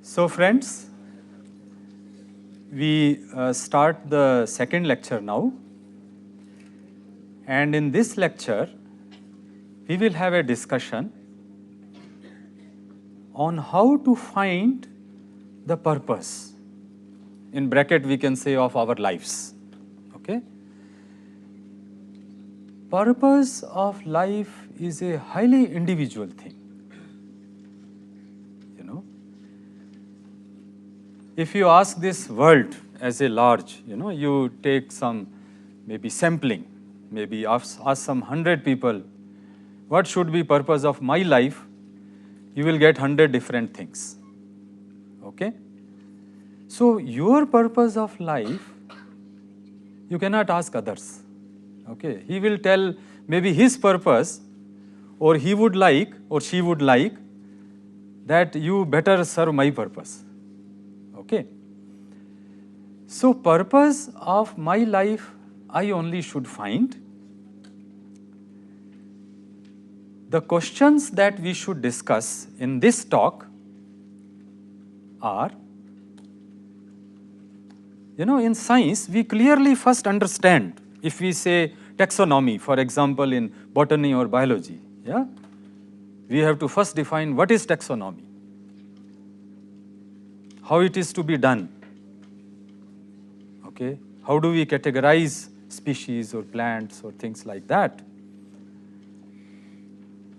So friends, we start the second lecture now, and in this lecture we will have a discussion on how to find the purpose, in bracket we can say, of our lives. Okay? Purpose of life is a highly individual thing. If you ask this world as a large, you take some maybe sampling, maybe ask some 100 people, what should be purpose of my life? You will get 100 different things. Okay? So your purpose of life, you cannot ask others. Okay? He will tell maybe his purpose, or he would like, or she would like, that you better serve my purpose. Okay? So purpose of my life, I only should find. The questions that we should discuss in this talk are, in science, we clearly first understand, if we say taxonomy, for example, in botany or biology, we have to first define what is taxonomy, how it is to be done. Okay? How do we categorize species or plants or things like that?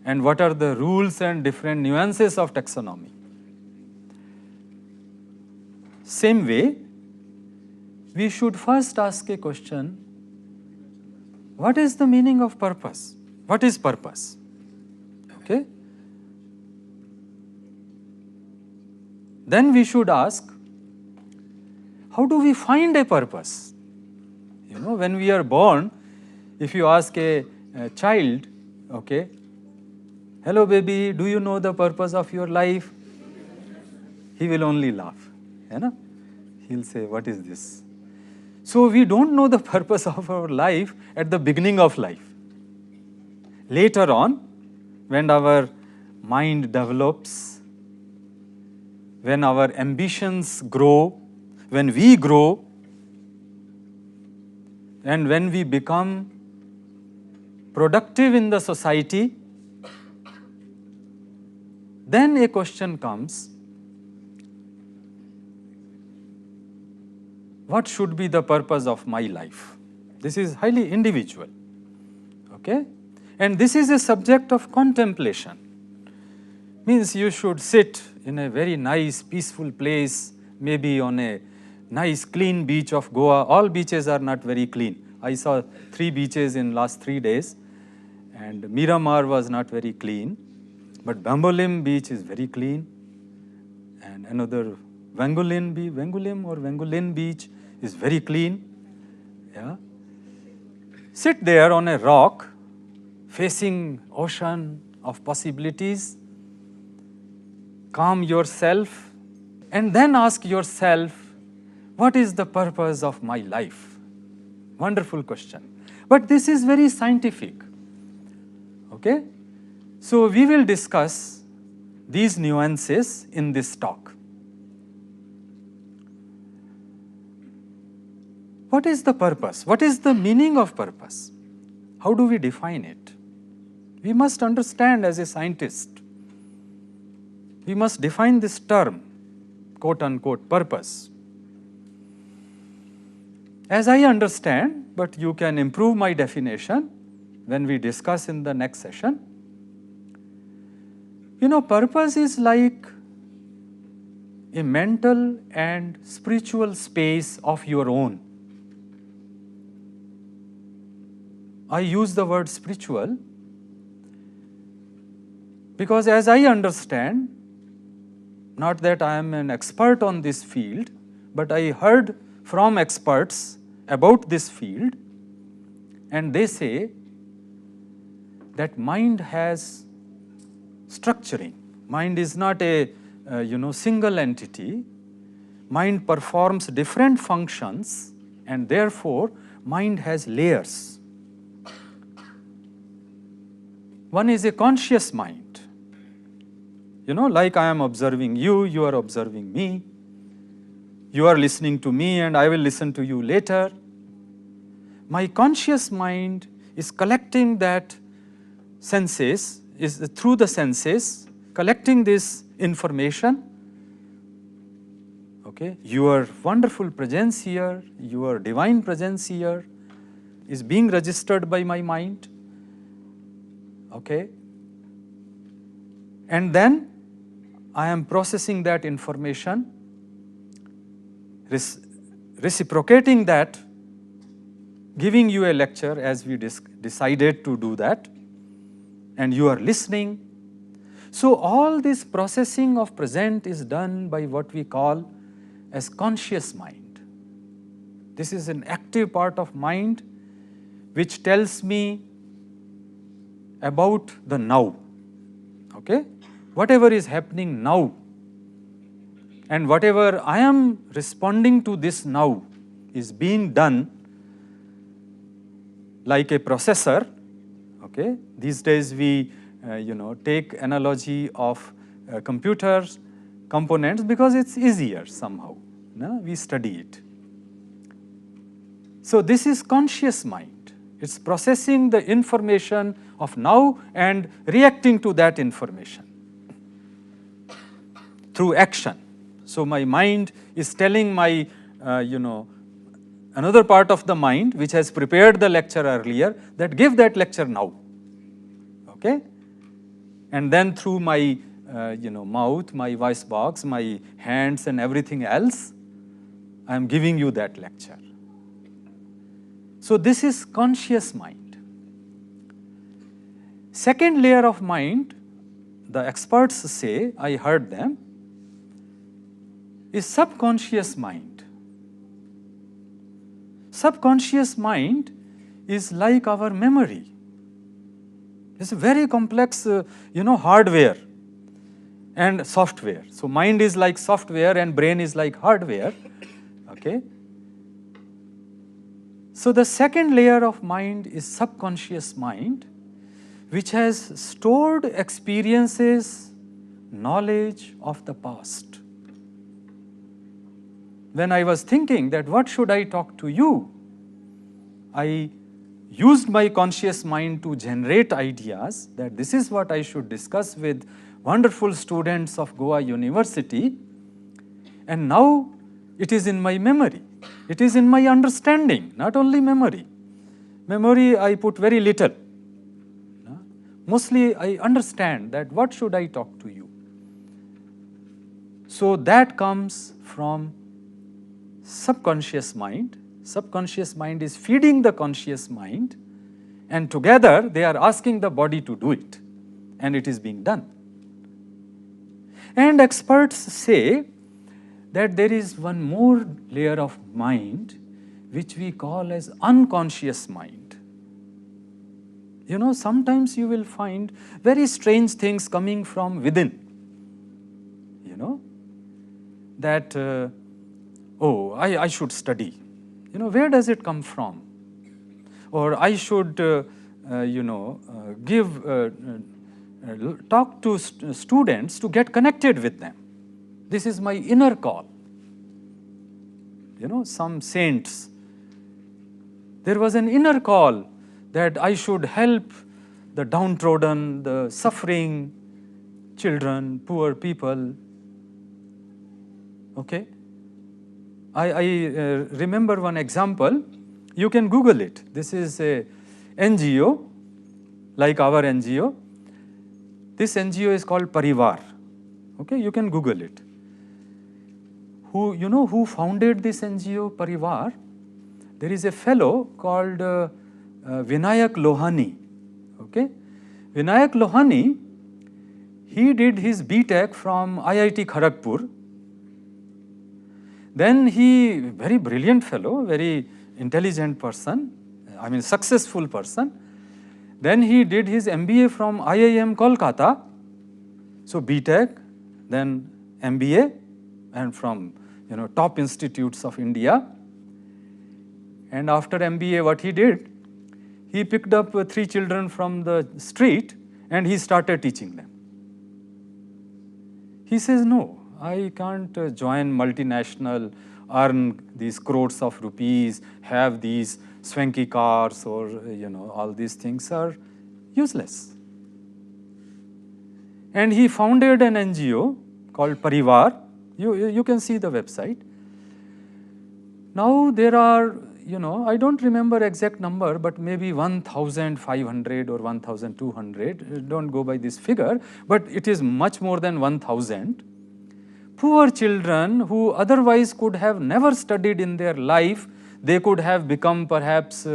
And what are the rules and different nuances of taxonomy? Same way, we should first ask a question, what is the meaning of purpose? What is purpose? Okay? Then we should ask, how do we find a purpose? When we are born, if you ask a child, okay, hello baby, do you know the purpose of your life? He will only laugh. He'll say, what is this? So we don't know the purpose of our life at the beginning of life. Later on, when our mind develops, when our ambitions grow, when we grow, and when we become productive in the society, then a question comes, what should be the purpose of my life? This is highly individual. Okay? And this is a subject of contemplation. Means you should sit in a very nice, peaceful place, maybe on a nice, clean beach of Goa. All beaches are not very clean. I saw 3 beaches in last 3 days, and Miramar was not very clean, but Bambolim beach is very clean, and another Vangulin beach is very clean. Yeah. Sit there on a rock, facing ocean of possibilities, calm yourself, and then ask yourself, what is the purpose of my life? Wonderful question. But this is very scientific. Okay? So we will discuss these nuances in this talk. What is the purpose? What is the meaning of purpose? How do we define it? We must understand as a scientist. We must define this term, quote unquote, purpose. As I understand, but you can improve my definition when we discuss in the next session. Purpose is like a mental and spiritual space of your own. I use the word spiritual because as I understand, not that I am an expert on this field, but I heard from experts about this field, and they say that mind has structuring. Mind is not a single entity. Mind performs different functions, and therefore mind has layers. One is a conscious mind. Like I am observing you, you are observing me. You are listening to me and I will listen to you later. My conscious mind is collecting that senses, is through the senses, collecting this information. Okay, your wonderful presence here, your divine presence here is being registered by my mind. Okay, and then I am processing that information, reciprocating that, giving you a lecture as we decided to do that, and you are listening. So all this processing of present is done by what we call as conscious mind. This is an active part of mind which tells me about the now. Okay? Whatever is happening now, and whatever I am responding to this now is being done like a processor. Okay? These days we take analogy of computers components because it's easier somehow. No? We study it. So this is conscious mind. It's processing the information of now and reacting to that information through action. So my mind is telling my, another part of the mind which has prepared the lecture earlier that give that lecture now. Okay? And then through my, mouth, my voice box, my hands and everything else, I am giving you that lecture. So this is conscious mind. Second layer of mind, the experts say, I heard them, is subconscious mind. Subconscious mind is like our memory. It's a very complex, hardware and software. So mind is like software and brain is like hardware. Okay? So the second layer of mind is subconscious mind, which has stored experiences, knowledge of the past. When I was thinking that what should I talk to you, I used my conscious mind to generate ideas that this is what I should discuss with wonderful students of Goa University, and now it is in my memory. It is in my understanding, not only memory. Memory I put very little. Mostly I understand that what should I talk to you. So that comes from subconscious mind. Subconscious mind is feeding the conscious mind, and together they are asking the body to do it, and it is being done. And experts say that there is one more layer of mind which we call as unconscious mind. Sometimes you will find very strange things coming from within. That, I should study. Where does it come from? Or I should, talk to students to get connected with them. This is my inner call. Some saints, there was an inner call that I should help the downtrodden, the suffering children, poor people. Okay? I remember one example. You can Google it. This is a NGO, like our NGO. This NGO is called Parivar. Okay, you can Google it. Who founded this NGO, Parivar? There is a fellow called Vinayak Lohani. Okay, Vinayak Lohani, he did his B.Tech from IIT Kharagpur. Then he, very brilliant fellow, very intelligent person, successful person. Then he did his MBA from IIM Kolkata. So B.Tech, then MBA, and from top institutes of India. And after MBA, what he did, he picked up 3 children from the street and he started teaching them. He says, no, I can't join multinational, earn these crores of rupees, have these swanky cars, or all these things are useless. And he founded an NGO called Parivar. You can see the website. Now there are, I don't remember exact number, but maybe 1,500 or 1,200. Don't go by this figure, but it is much more than 1,000. Poor children who otherwise could have never studied in their life. They could have become perhaps,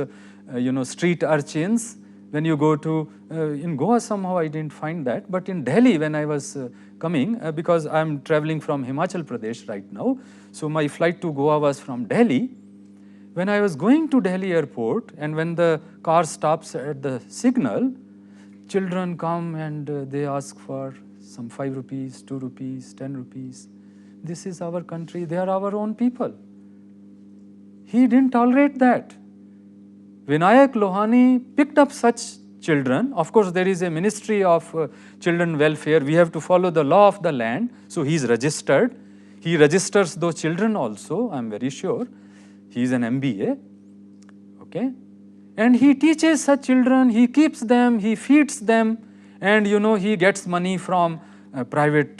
street urchins. When you go to, in Goa somehow I didn't find that, but in Delhi when I was coming, because I'm traveling from Himachal Pradesh right now, so my flight to Goa was from Delhi. When I was going to Delhi airport, and when the car stops at the signal, children come and they ask for some 5 rupees, 2 rupees, 10 rupees. This is our country, they are our own people. He didn't tolerate that. Vinayak Lohani picked up such children. Of course, there is a Ministry of Children Welfare. We have to follow the law of the land. So he is registered. He registers those children also, I'm very sure. He is an MBA. Okay? And he teaches such children, he keeps them, he feeds them, and he gets money from private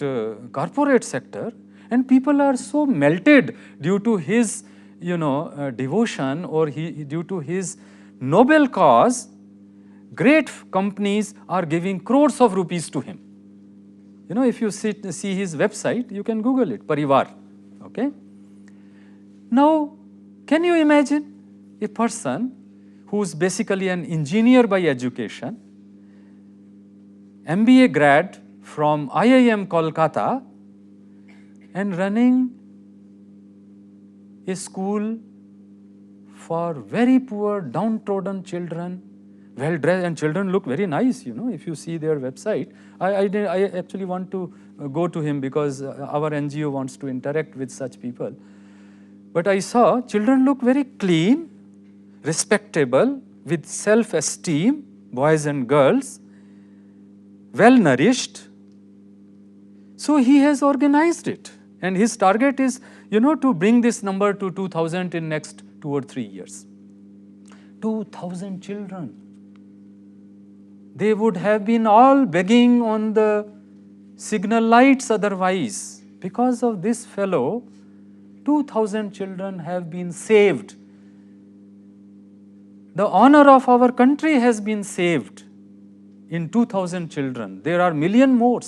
corporate sector. And people are so melted due to his devotion, or due to his noble cause. Great companies are giving crores of rupees to him. If you see his website, you can Google it, Parivar. Okay? Now, can you imagine a person who's basically an engineer by education, MBA grad from IIM Kolkata, and running a school for very poor, downtrodden children, well dressed, and children look very nice, if you see their website. I actually want to go to him because our NGO wants to interact with such people. But I saw children look very clean, respectable, with self-esteem, boys and girls, well nourished. So he has organized it. And his target is, to bring this number to 2,000 in next 2 or 3 years. 2,000 children. They would have been all begging on the signal lights otherwise. Because of this fellow, 2,000 children have been saved. The honor of our country has been saved in 2,000 children. There are million more.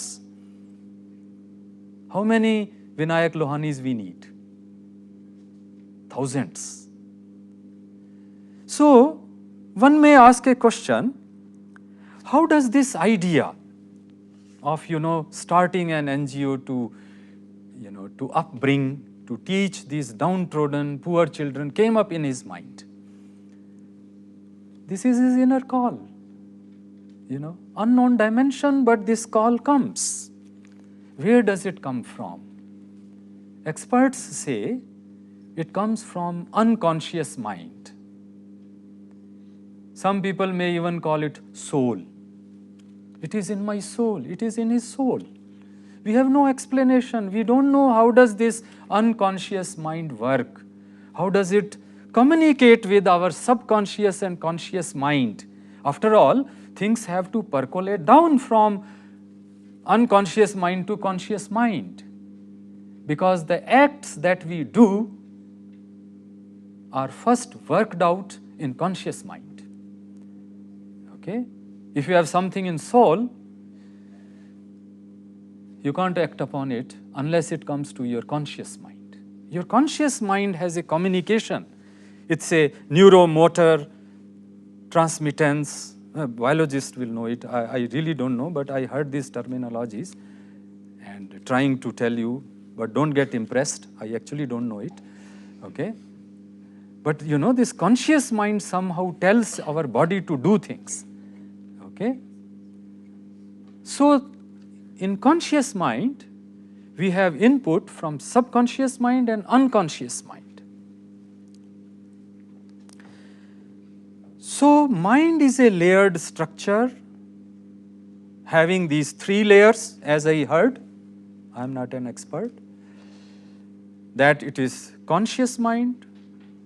How many Vinayak Lohanis we need? Thousands. So, one may ask a question, how does this idea of, starting an NGO to upbring, to teach these downtrodden, poor children came up in his mind? This is his inner call, unknown dimension, but this call comes. Where does it come from? Experts say it comes from unconscious mind. Some people may even call it soul. It is in my soul. It is in his soul. We have no explanation. We don't know how does this unconscious mind work. How does it communicate with our subconscious and conscious mind? After all, things have to percolate down from unconscious mind to conscious mind. Because the acts that we do are first worked out in conscious mind. Okay? If you have something in soul, you can't act upon it unless it comes to your conscious mind. Your conscious mind has a communication. It's a neuromotor transmittance. A biologist will know it. I really don't know, but I heard these terminologies and trying to tell you, but don't get impressed. I actually don't know it. Okay? But this conscious mind somehow tells our body to do things. Okay? So, in conscious mind, we have input from subconscious mind and unconscious mind. So, mind is a layered structure having these 3 layers, as I heard. I am not an expert, that it is conscious mind,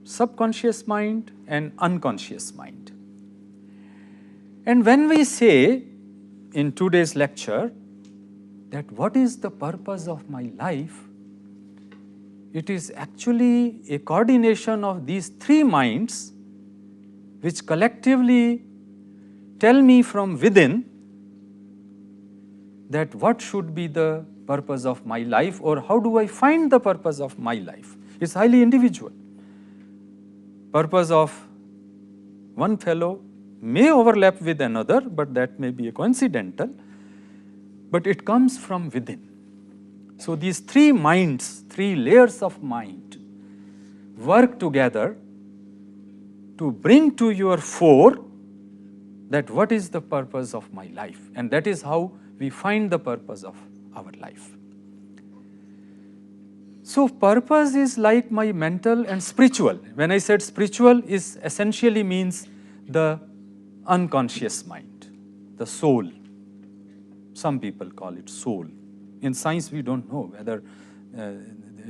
subconscious mind, and unconscious mind. And when we say in today's lecture that what is the purpose of my life, it is actually a coordination of these three minds which collectively tell me from within that what should be the purpose of my life, or how do I find the purpose of my life. It's highly individual. Purpose of one fellow may overlap with another, but that may be a coincidental, but it comes from within. So these three minds, three layers of mind work together to bring to your fore that what is the purpose of my life, and that is how we find the purpose of our life. So purpose is like my mental and spiritual. When I said spiritual, is essentially means the unconscious mind, the soul. Some people call it soul. In science, we don't know whether,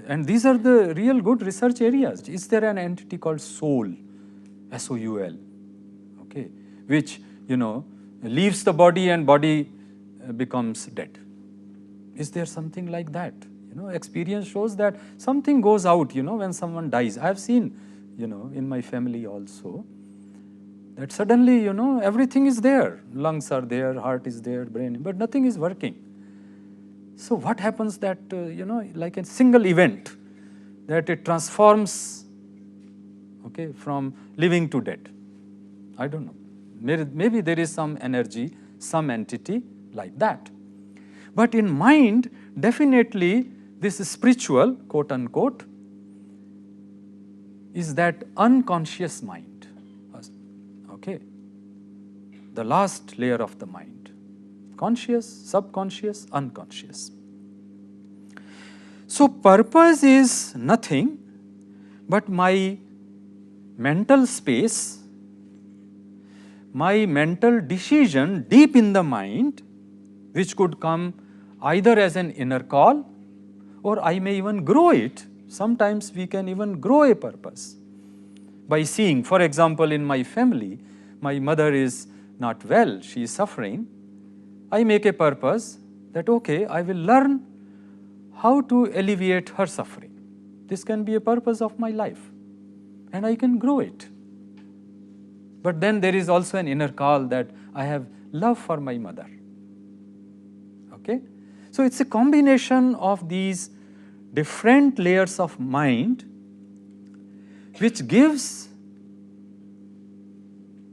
and these are the real good research areas. Is there an entity called soul, S-O-U-L, okay, which, leaves the body and body becomes dead? Is there something like that? Experience shows that something goes out, when someone dies. I have seen, in my family also, that suddenly, everything is there. Lungs are there, heart is there, brain, but nothing is working. So what happens that, like a single event, that it transforms, okay, from living to dead? I don't know. Maybe there is some energy, some entity like that. But in mind, definitely this spiritual, quote unquote, is that unconscious mind, okay, the last layer of the mind, conscious, subconscious, unconscious. So purpose is nothing but my mental space, my mental decision deep in the mind, which could come either as an inner call, or I may even grow it. Sometimes we can even grow a purpose by seeing. For example, in my family, my mother is not well, she is suffering. I make a purpose that, okay, I will learn how to alleviate her suffering. This can be a purpose of my life, and I can grow it. But then there is also an inner call that I have love for my mother. Okay? So it's a combination of these different layers of mind which gives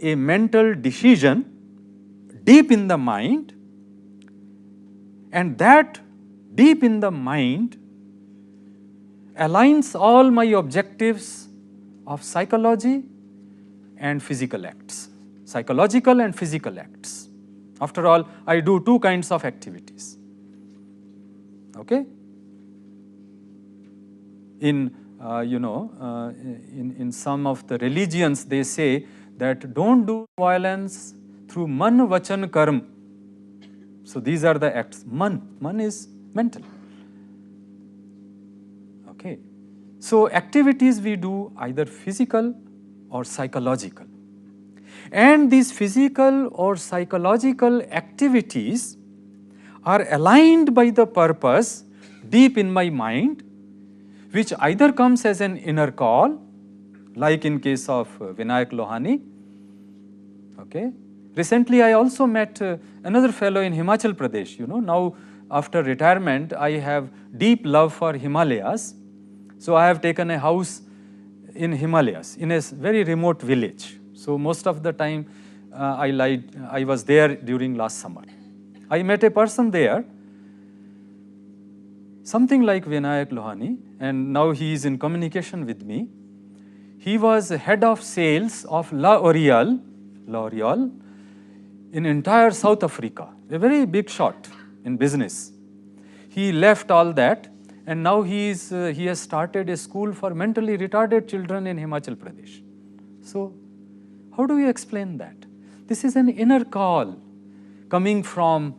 a mental decision deep in the mind, and that deep in the mind aligns all my objectives of psychology and physical acts, psychological and physical acts. After all, I do two kinds of activities. Okay? In some of the religions, they say that don't do violence through man, vachan, karma. So these are the acts. Man is mental. Okay. So activities we do either physical or psychological. And these physical or psychological activities are aligned by the purpose deep in my mind, which either comes as an inner call, like in case of Vinayak Lohani. Okay. Recently, I also met another fellow in Himachal Pradesh. Now after retirement, I have deep love for Himalayas. So I have taken a house in Himalayas, in a very remote village. So most of the time, I was there during last summer. I met a person there, something like Vinayak Lohani, and now he is in communication with me. He was head of sales of L'Oreal in entire South Africa, a very big shot in business. He left all that, and now he has started a school for mentally retarded children in Himachal Pradesh. So how do you explain that? This is an inner call coming from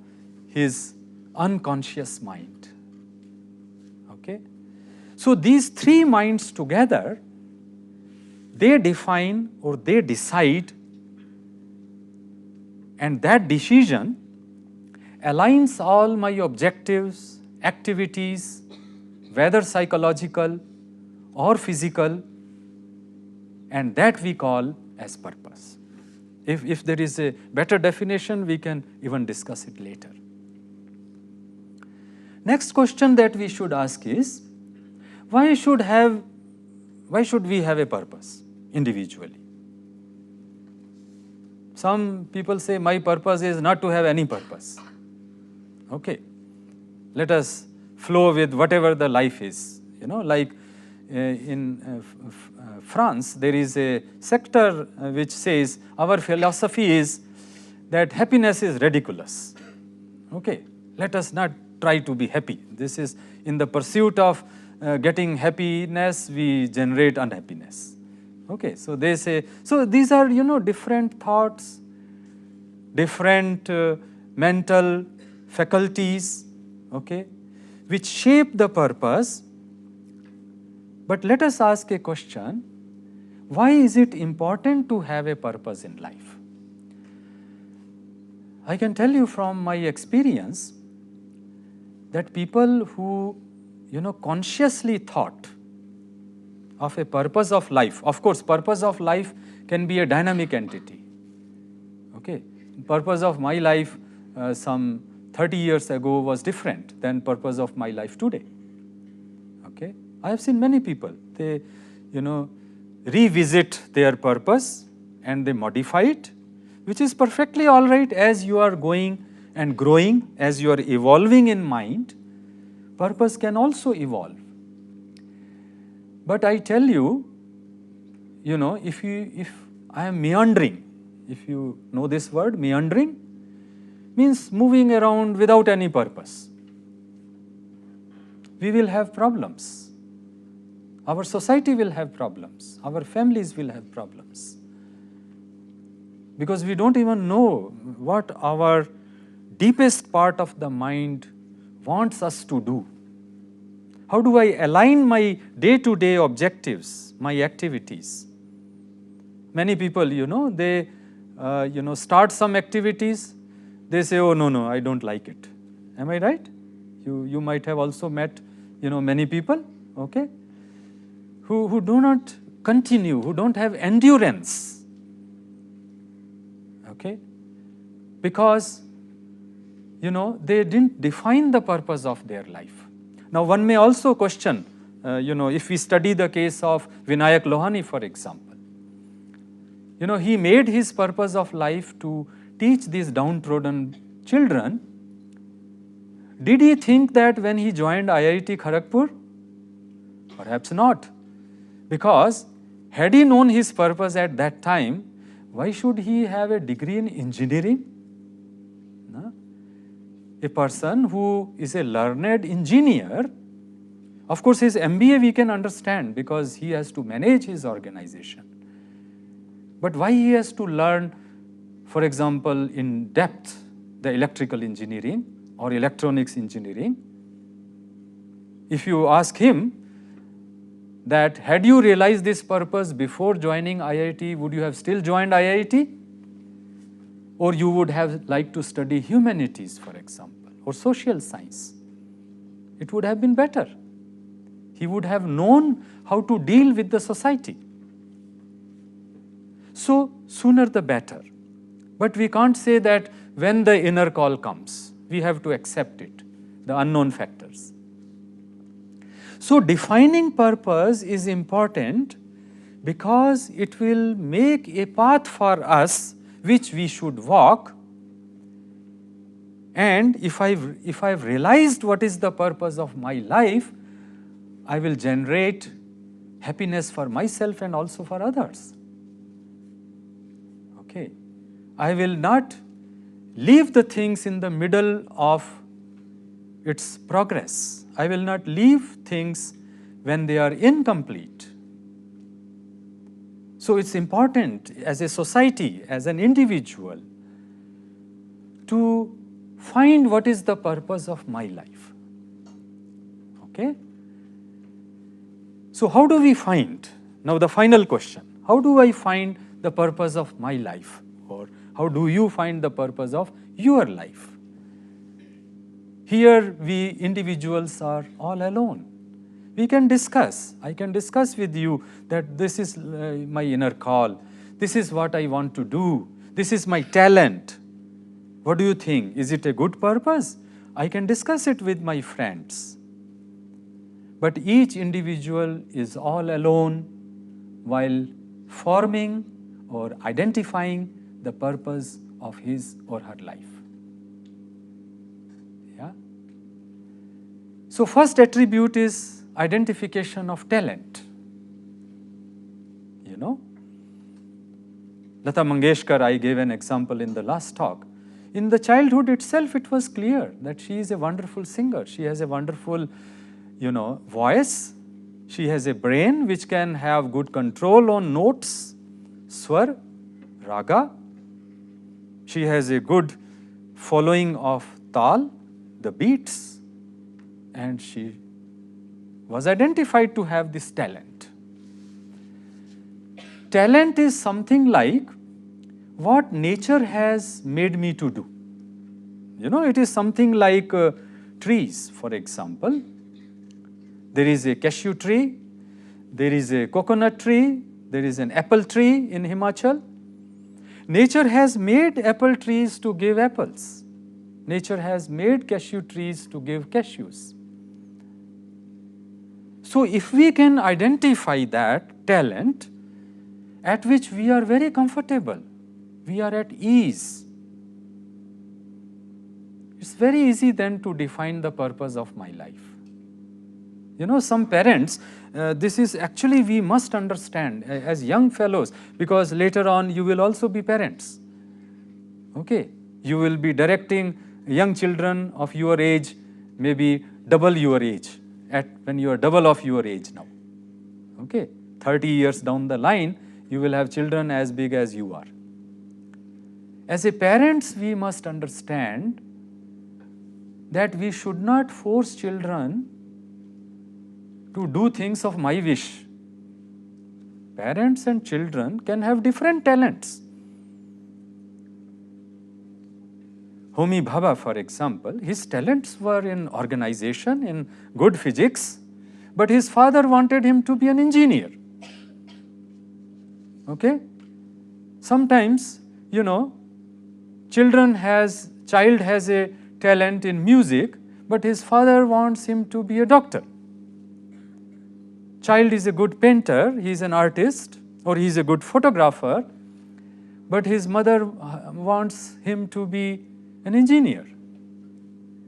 his unconscious mind. Okay? So these three minds together, they define or they decide, and that decision aligns all my objectives, activities, whether psychological or physical, and that we call as purpose. If there is a better definition, we can even discuss it later. Next question that we should ask is, why should we have a purpose individually? Some people say, my purpose is not to have any purpose. Okay, let us flow with whatever the life is. Like in France, there is a sector which says our philosophy is that happiness is ridiculous. Okay, let us not try to be happy. This is in the pursuit of getting happiness, we generate unhappiness. Okay, so they say, so these are, different thoughts, different mental faculties, okay, which shape the purpose. But let us ask a question, why is it important to have a purpose in life? I can tell you from my experience that people who, consciously thought of a purpose of life, of course, purpose of life can be a dynamic entity. Okay, purpose of my life some 30 years ago was different than purpose of my life today. Okay, I have seen many people, they, revisit their purpose and they modify it, which is perfectly all right as you are going and growing, as you are evolving in mind. Purpose can also evolve. But I tell you, if I am meandering, if you know this word, meandering, means moving around without any purpose, we will have problems. Our society will have problems. Our families will have problems. Because we don't even know what our deepest part of the mind wants us to do. How do I align my day-to-day objectives, my activities? Many people, they, start some activities, they say, oh, no, I don't like it. Am I right? You might have also met, many people, okay, who do not continue, who don't have endurance, okay, because, they didn't define the purpose of their life. Now, one may also question, if we study the case of Vinayak Lohani, for example, he made his purpose of life to teach these downtrodden children. Did he think that when he joined IIT Kharagpur? Perhaps not. Because had he known his purpose at that time, why should he have a degree in engineering? No? A person who is a learned engineer, of course his MBA we can understand because he has to manage his organization. But why he has to learn, for example, in depth, the electrical engineering or electronics engineering? If you ask him that had you realized this purpose before joining IIT, would you have still joined IIT? Or you would have liked to study humanities, for example, or social science? It would have been better. He would have known how to deal with the society. So, sooner the better. But we can't say that when the inner call comes, we have to accept it, the unknown factors. So, defining purpose is important because it will make a path for us which we should walk. And if I've realized what is the purpose of my life, I will generate happiness for myself and also for others. Okay. I will not leave the things in the middle of its progress. I will not leave things when they are incomplete. So it's important as a society, as an individual, to find what is the purpose of my life. Okay? So how do we find, now the final question, how do I find the purpose of my life? Or how do you find the purpose of your life? Here we individuals are all alone. We can discuss. I can discuss with you that this is my inner call. This is what I want to do. This is my talent. What do you think? Is it a good purpose? I can discuss it with my friends. But each individual is all alone while forming or identifying the purpose of his or her life. Yeah? So first attribute is identification of talent. You know, Lata Mangeshkar, I gave an example in the last talk. In the childhood itself, it was clear that she is a wonderful singer. She has a wonderful, voice. She has a brain which can have good control on notes, swar, raga. She has a good following of tal, the beats, and she was identified to have this talent. Talent is something like what nature has made me to do. It is something like trees, for example. There is a cashew tree, there is a coconut tree, there is an apple tree in Himachal. Nature has made apple trees to give apples. Nature has made cashew trees to give cashews. So if we can identify that talent at which we are very comfortable, we are at ease, it's very easy then to define the purpose of my life. Some parents, this is actually we must understand as young fellows, because later on you will also be parents. Okay, you will be directing young children of your age, maybe double your age, when you are double of your age now. Okay, 30 years down the line, you will have children as big as you are. As a parents, we must understand that we should not force children to do things of my wish. Parents and children can have different talents. Homi Bhabha, for example, his talents were in organization, in good physics, but his father wanted him to be an engineer. Okay? Sometimes, child has a talent in music, but his father wants him to be a doctor. Child is a good painter, he is an artist, or he is a good photographer, but his mother wants him to be an engineer.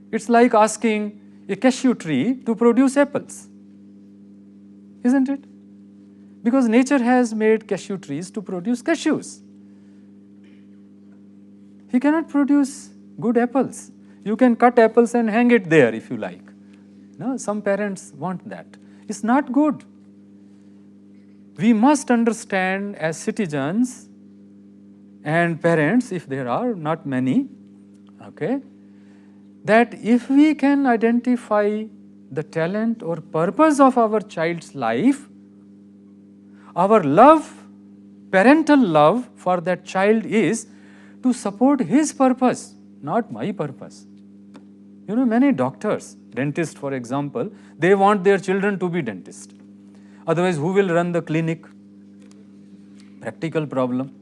It's like asking a cashew tree to produce apples, isn't it? Because nature has made cashew trees to produce cashews. He cannot produce good apples. You can cut apples and hang it there if you like. No, some parents want that. It's not good. We must understand as citizens and parents, if there are not many, okay, that if we can identify the talent or purpose of our child's life, our love, parental love for that child is to support his purpose, not my purpose. Many doctors, dentists for example, they want their children to be dentists. Otherwise, who will run the clinic? Practical problem.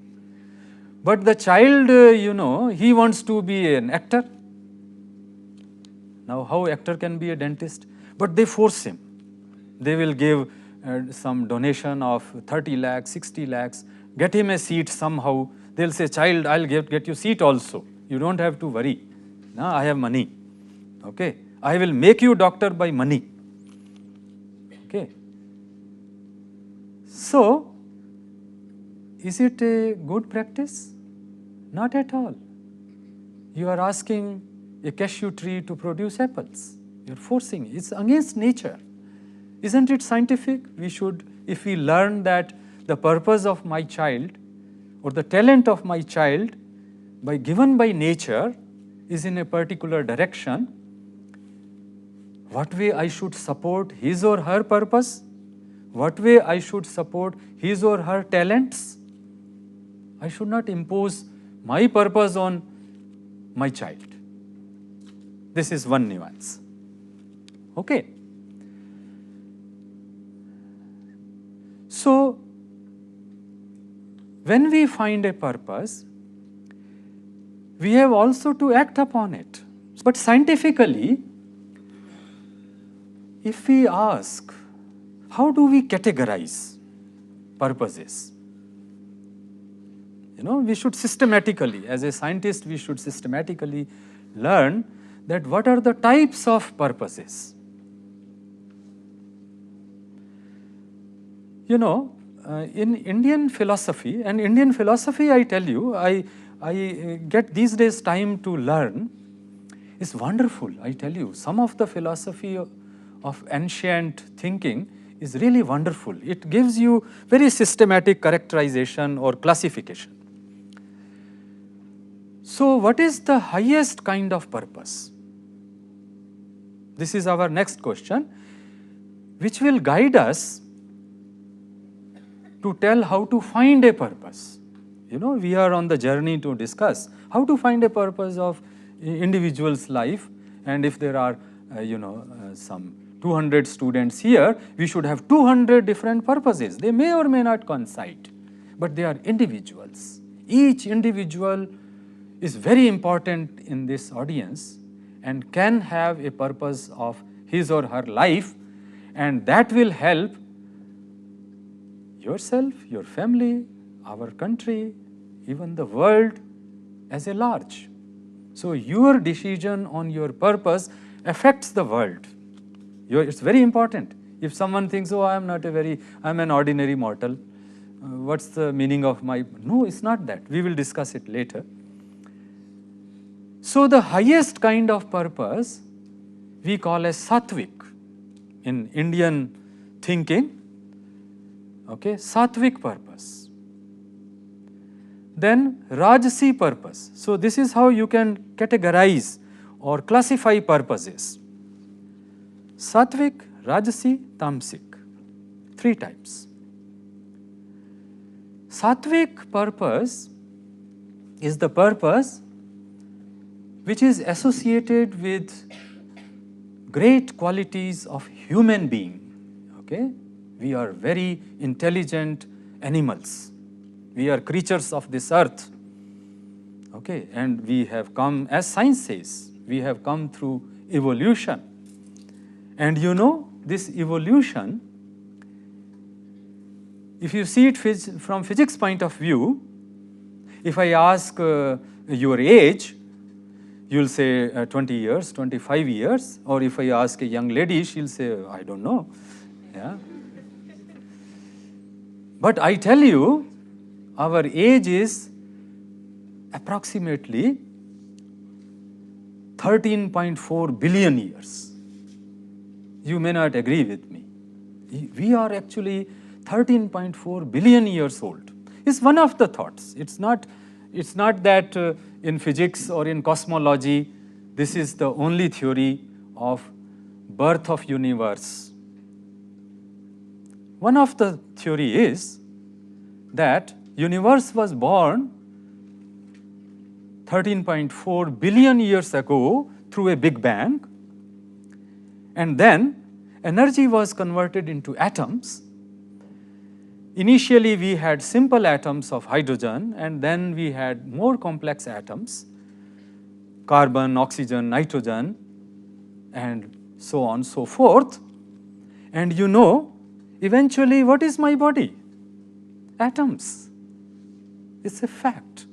But the child, he wants to be an actor. Now, how actor can be a dentist? But they force him. They will give some donation of 30 lakhs, 60 lakhs, get him a seat somehow. They'll say, child, I'll get you seat also. You don't have to worry. No, I have money. Okay, I will make you doctor by money. Okay. So, is it a good practice? Not at all. You are asking a cashew tree to produce apples. You're forcing it. It's against nature. Isn't it scientific? We should, if we learn that the purpose of my child or the talent of my child given by nature is in a particular direction, what way I should support his or her purpose? what way I should support his or her talents. I should not impose my purpose on my child. This is one nuance. Okay. So, when we find a purpose, we have also to act upon it. But scientifically, if we ask, how do we categorize purposes? We should systematically, as a scientist, we should systematically learn that what are the types of purposes. In Indian philosophy, and Indian philosophy, I tell you, I get these days time to learn, is wonderful. I tell you, some of the philosophy of ancient thinking is really wonderful. It gives you very systematic characterization or classification. So, what is the highest kind of purpose? This is our next question, which will guide us to tell how to find a purpose. We are on the journey to discuss how to find a purpose of individual's life, and if there are, some 200 students here, we should have 200 different purposes. They may or may not coincide, but they are individuals. Each individual is very important in this audience and can have a purpose of his or her life, and that will help yourself, your family, our country, even the world as a large. So your decision on your purpose affects the world. It's very important. If someone thinks, oh, I'm an ordinary mortal, what's the meaning of my... No, it's not that. We will discuss it later. So the highest kind of purpose we call as sattvic in Indian thinking. Okay, sattvic purpose. Then Rajasi purpose. So this is how you can categorize or classify purposes. Sattvic, Rajasi, Tamasic. 3 types. Sattvic purpose is the purpose which is associated with great qualities of human being. Okay? We are very intelligent animals. We are creatures of this earth. Okay? And we have come, as science says, we have come through evolution. And this evolution, if you see it from physics point of view, if I ask your age, you'll say 20 years, 25 years, or if I ask a young lady, she'll say, I don't know. Yeah. But I tell you, our age is approximately 13.4 billion years. You may not agree with me. We are actually 13.4 billion years old. It's one of the thoughts. It's not that in physics or in cosmology, this is the only theory of birth of universe. One of the theory is that universe was born 13.4 billion years ago through a Big Bang, and then energy was converted into atoms. Initially, we had simple atoms of hydrogen, and then we had more complex atoms, carbon, oxygen, nitrogen, and so on, so forth. And eventually, what is my body? Atoms. It's a fact.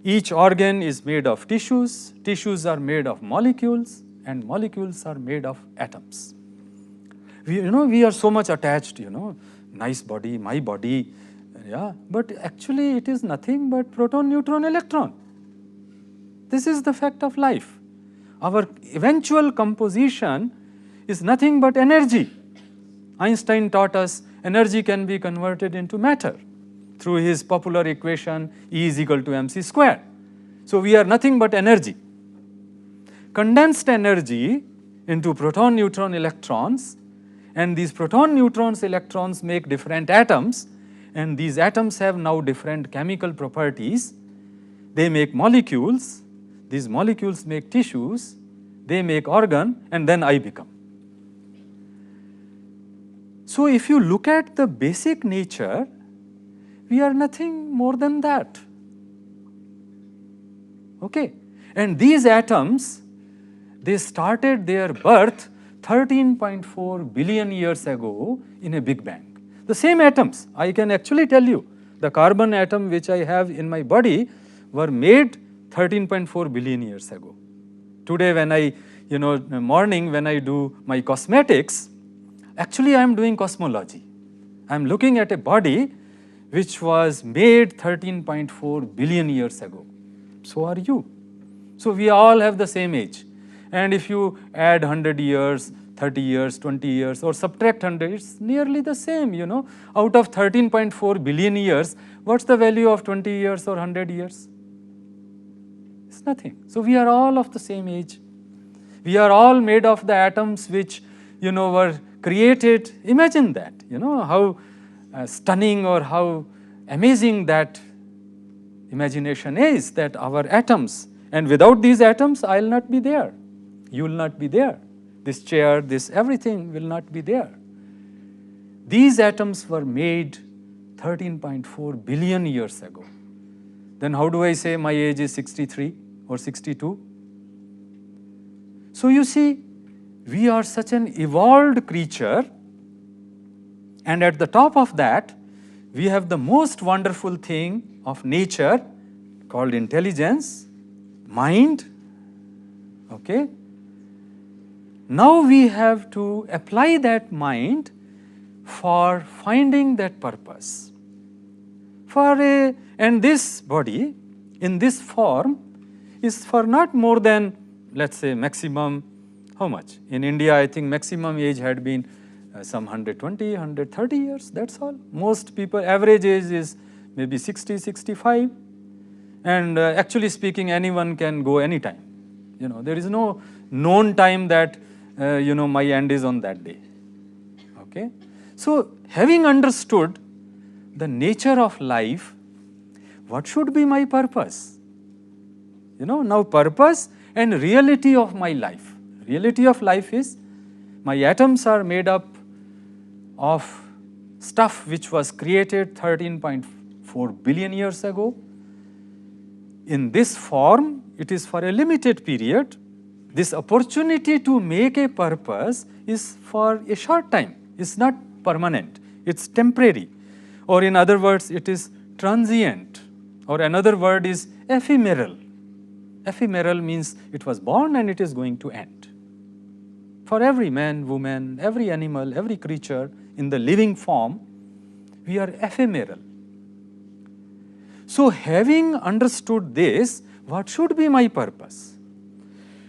Each organ is made of tissues, tissues are made of molecules, and molecules are made of atoms. We are so much attached, nice body, my body, yeah, but actually it is nothing but proton, neutron, electron. This is the fact of life. Our eventual composition is nothing but energy. Einstein taught us energy can be converted into matter through his popular equation E is equal to mc square. So we are nothing but energy. Condensed energy into proton, neutron, electrons, And these proton, neutrons, electrons make different atoms, and these atoms have now different chemical properties. They make molecules, these molecules make tissues, they make organ, and then I become. So if you look at the basic nature, we are nothing more than that. Okay? And these atoms, they started their birth 13.4 billion years ago in a Big Bang. The same atoms, I can actually tell you, the carbon atom which I have in my body were made 13.4 billion years ago. Today when I, in the morning when I do my cosmetics, actually I am doing cosmology. I am looking at a body which was made 13.4 billion years ago. So are you. So we all have the same age. And if you add 100 years, 30 years, 20 years, or subtract 100, it's nearly the same, Out of 13.4 billion years, what's the value of 20 years or 100 years? It's nothing. So we are all of the same age. We are all made of the atoms which, were created. Imagine that, how stunning or how amazing that imagination is, that our atoms, and without these atoms, I'll not be there. You will not be there. This chair, this everything will not be there. These atoms were made 13.4 billion years ago. Then how do I say my age is 63 or 62? So you see, we are such an evolved creature, and at the top of that, we have the most wonderful thing of nature called intelligence, mind, okay? Now we have to apply that mind for finding that purpose. And this body, in this form, is for not more than, let's say, maximum, how much? In India, I think maximum age had been some 120, 130 years, that's all. Most people, average age is maybe 60, 65. And actually speaking, anyone can go anytime. There is no known time that, my end is on that day. Okay? So, having understood the nature of life, what should be my purpose? Now purpose and reality of my life. Reality of life is, my atoms are made up of stuff which was created 13.4 billion years ago. In this form, it is for a limited period. This opportunity to make a purpose is for a short time. It's not permanent. It's temporary. Or in other words, it is transient. Or another word is ephemeral. Ephemeral means it was born and it is going to end. For every man, woman, every animal, every creature in the living form, we are ephemeral. So having understood this, what should be my purpose?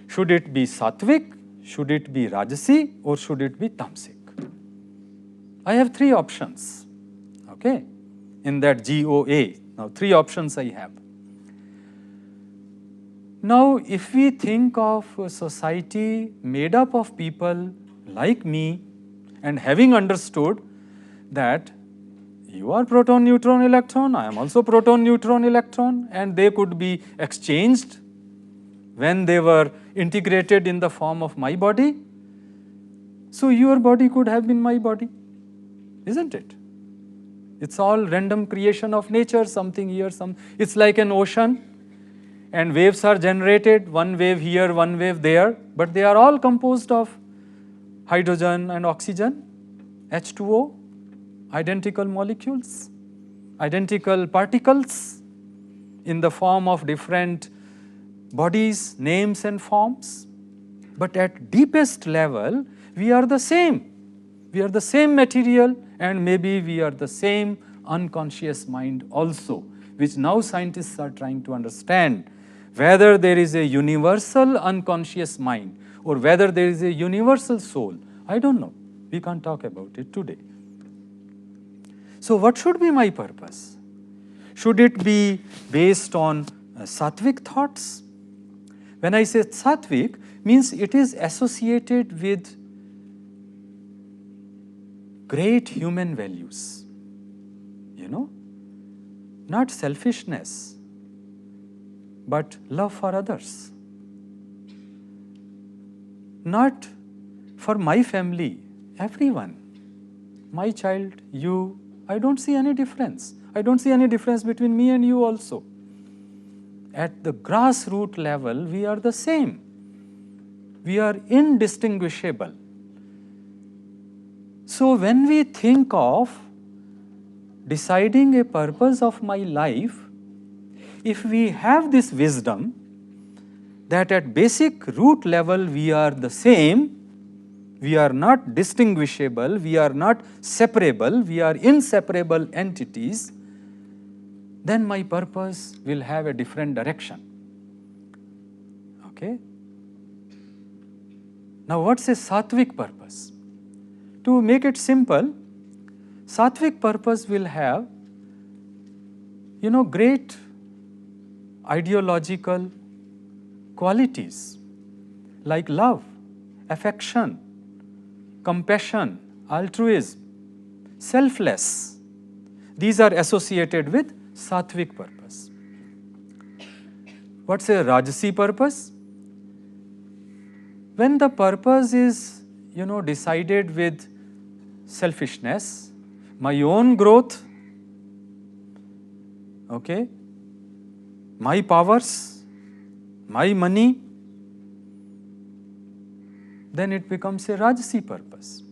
Should it be sattvic, should it be rajasi, or should it be tamasic? I have three options, okay, in that GOA. Now, three options I have. Now, if we think of a society made up of people like me, and having understood that you are proton, neutron, electron, I am also proton, neutron, electron, and they could be exchanged when they were integrated in the form of my body. So your body could have been my body, isn't it? It's all random creation of nature, something here, it's like an ocean, and waves are generated, one wave here, one wave there, but they are all composed of hydrogen and oxygen, H2O, identical molecules, identical particles in the form of different bodies, names and forms. But at deepest level, we are the same. We are the same material, and maybe we are the same unconscious mind also, which now scientists are trying to understand whether there is a universal unconscious mind or whether there is a universal soul. I don't know. We can't talk about it today. So what should be my purpose? Should it be based on sattvic thoughts? When I say sattvic, means it is associated with great human values, you know, not selfishness, but love for others. Not for my family, everyone, my child, you, I don't see any difference. I don't see any difference between me and you also. At the grassroots level, we are the same. We are indistinguishable. So when we think of deciding a purpose of my life, if we have this wisdom that at basic root level we are the same, we are not distinguishable, we are not separable, we are inseparable entities, then my purpose will have a different direction. Okay? Now what's a sattvic purpose? To make it simple, sattvic purpose will have, you know, great ideological qualities like love, affection, compassion, altruism, selfless. These are associated with sattvic purpose. What's a rajasi purpose? When the purpose is, you know, decided with selfishness, my own growth, okay, my powers, my money, then it becomes a rajasi purpose.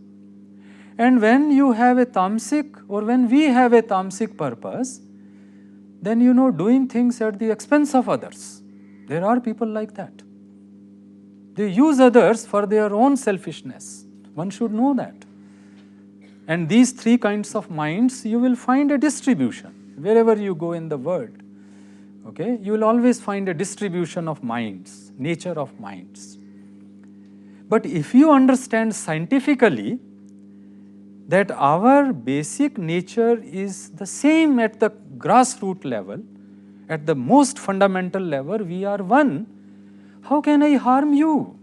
And when you have a tamasic, or when we have a tamasic purpose, then, you know, doing things at the expense of others. There are people like that. They use others for their own selfishness. One should know that. And these three kinds of minds, you will find a distribution wherever you go in the world. Okay? You will always find a distribution of minds, nature of minds. But if you understand scientifically that our basic nature is the same at the grassroots level, at the most fundamental level, we are one, how can I harm you?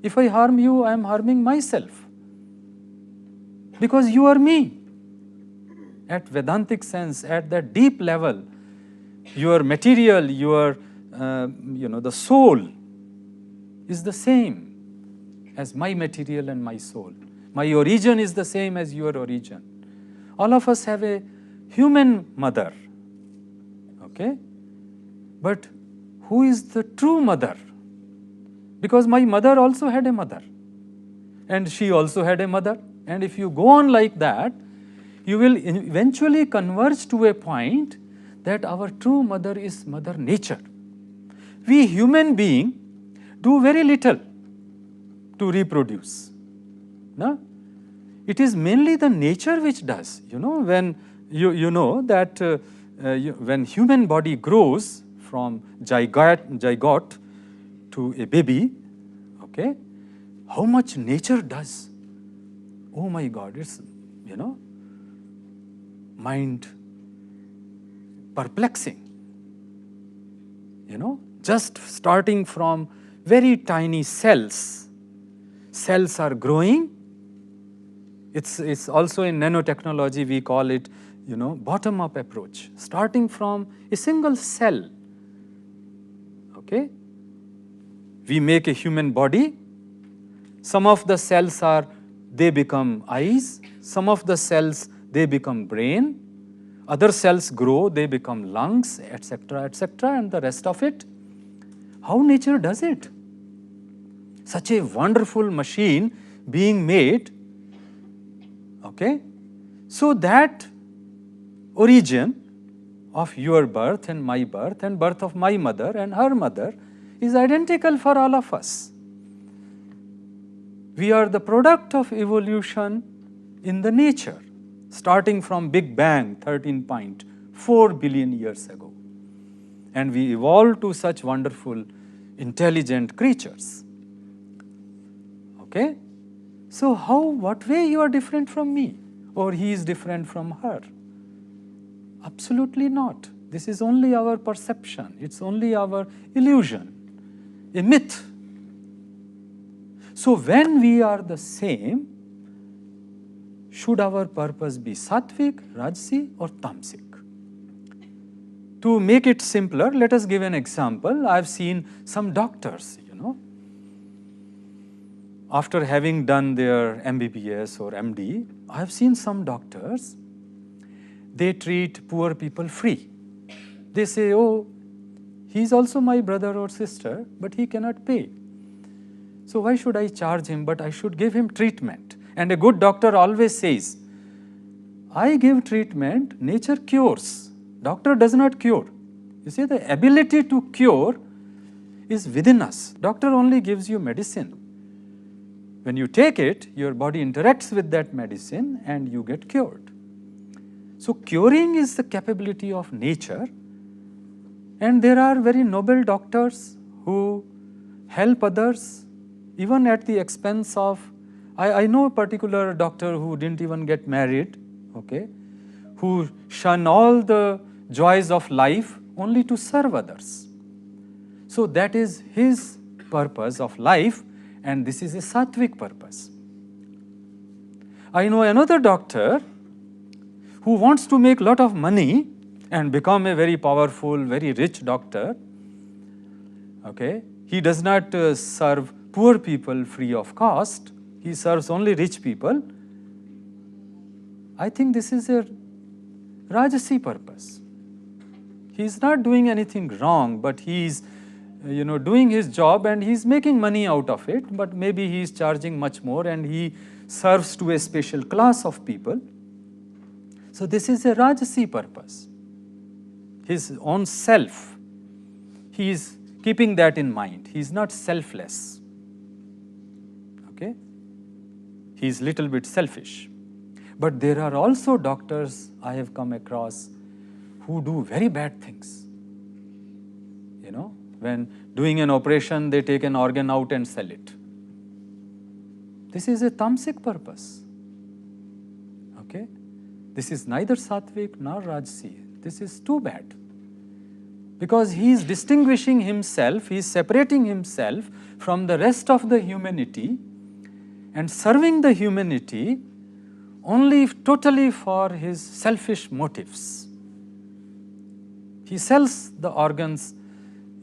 If I harm you, I am harming myself. Because you are me. At Vedantic sense, at that deep level, your material, your, you know, the soul is the same as my material and my soul. My origin is the same as your origin. All of us have a human mother. Okay? But who is the true mother? Because my mother also had a mother. And she also had a mother. And if you go on like that, you will eventually converge to a point that our true mother is Mother Nature. We human beings do very little to reproduce. No? It is mainly the nature which does. You know, when you know that when human body grows from zygote to a baby, okay, how much nature does. Oh my God, it's, you know, mind perplexing. You know, just starting from very tiny cells. Cells are growing. It's also in nanotechnology, we call it, you know, bottom-up approach. Starting from a single cell. Okay? We make a human body. Some of the cells are, they become eyes. Some of the cells, they become brain. Other cells grow, they become lungs, etc., and the rest of it. How nature does it? Such a wonderful machine being made. Okay? So that origin of your birth and my birth and birth of my mother and her mother is identical for all of us. We are the product of evolution in the nature, starting from Big Bang 13.4 billion years ago. And we evolved to such wonderful, intelligent creatures. Okay? So what way you are different from me? Or he is different from her? Absolutely not. This is only our perception. It's only our illusion, a myth. So when we are the same, should our purpose be sattvic, rajasi or tamasic? To make it simpler, let us give an example. I have seen some doctors, after having done their MBBS or MD, I have seen some doctors, they treat poor people free. They say, oh, he's also my brother or sister, but he cannot pay. So why should I charge him, but I should give him treatment? And a good doctor always says, I give treatment, nature cures. Doctor does not cure. You see, the ability to cure is within us. Doctor only gives you medicine. When you take it, your body interacts with that medicine and you get cured. So curing is the capability of nature, and there are very noble doctors who help others even at the expense of, I know a particular doctor who didn't even get married, okay, who shun all the joys of life only to serve others. So that is his purpose of life, and this is a sattvic purpose. I know another doctor who wants to make a lot of money and become a very powerful, very rich doctor. Okay? He does not serve poor people free of cost. He serves only rich people. I think this is a rajasi purpose. He is not doing anything wrong, but he is doing his job and he is making money out of it, but maybe he is charging much more and he serves to a special class of people. So this is a rajasi purpose. His own self, he is keeping that in mind. He is not selfless. Okay? He is little bit selfish. But there are also doctors I have come across who do very bad things. When doing an operation, they take an organ out and sell it. This is a tamasic purpose. Okay? This is neither sattvic nor rajasi. This is too bad. Because he is distinguishing himself, he is separating himself from the rest of the humanity and serving the humanity only totally for his selfish motives. He sells the organs,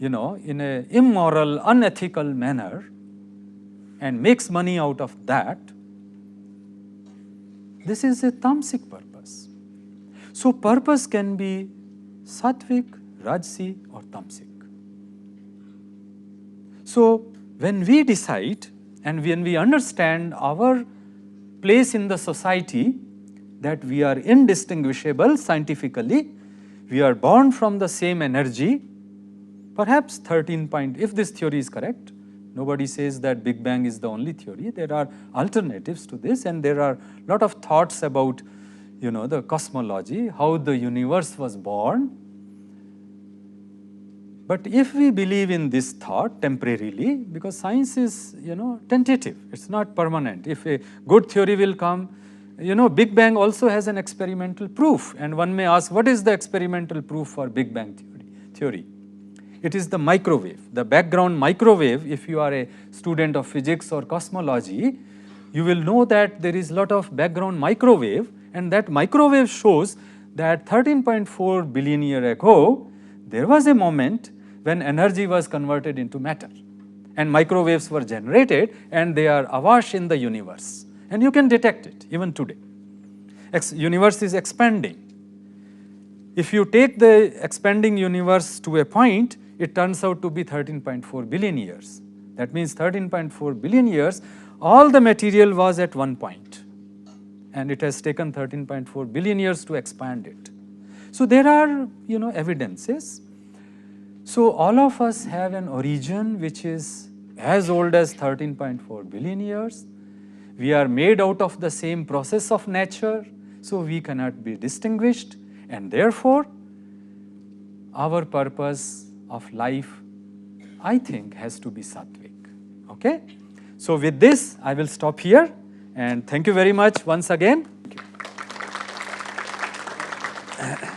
in an immoral, unethical manner and makes money out of that. This is a tamasic purpose. So purpose can be sattvic, rajasi or tamasic. So when we decide and when we understand our place in the society, that we are indistinguishable scientifically, we are born from the same energy, perhaps 13 point, if this theory is correct, nobody says that Big Bang is the only theory. There are alternatives to this, and there are a lot of thoughts about, the cosmology, how the universe was born. But if we believe in this thought temporarily, because science is, tentative, it's not permanent. If a good theory will come, Big Bang also has an experimental proof, and one may ask, what is the experimental proof for Big Bang theory? It is the microwave, the background microwave. If you are a student of physics or cosmology, you will know that there is a lot of background microwave, and that microwave shows that 13.4 billion years ago, there was a moment when energy was converted into matter, and microwaves were generated, and they are awash in the universe. And you can detect it even today. Universe is expanding. If you take the expanding universe to a point, it turns out to be 13.4 billion years. That means 13.4 billion years, all the material was at one point. And it has taken 13.4 billion years to expand it. So there are, evidences. So all of us have an origin which is as old as 13.4 billion years. We are made out of the same process of nature, so we cannot be distinguished. And therefore, our purpose of life, I think, has to be sattvic. Okay? So with this, I will stop here, and thank you very much once again. Thank you.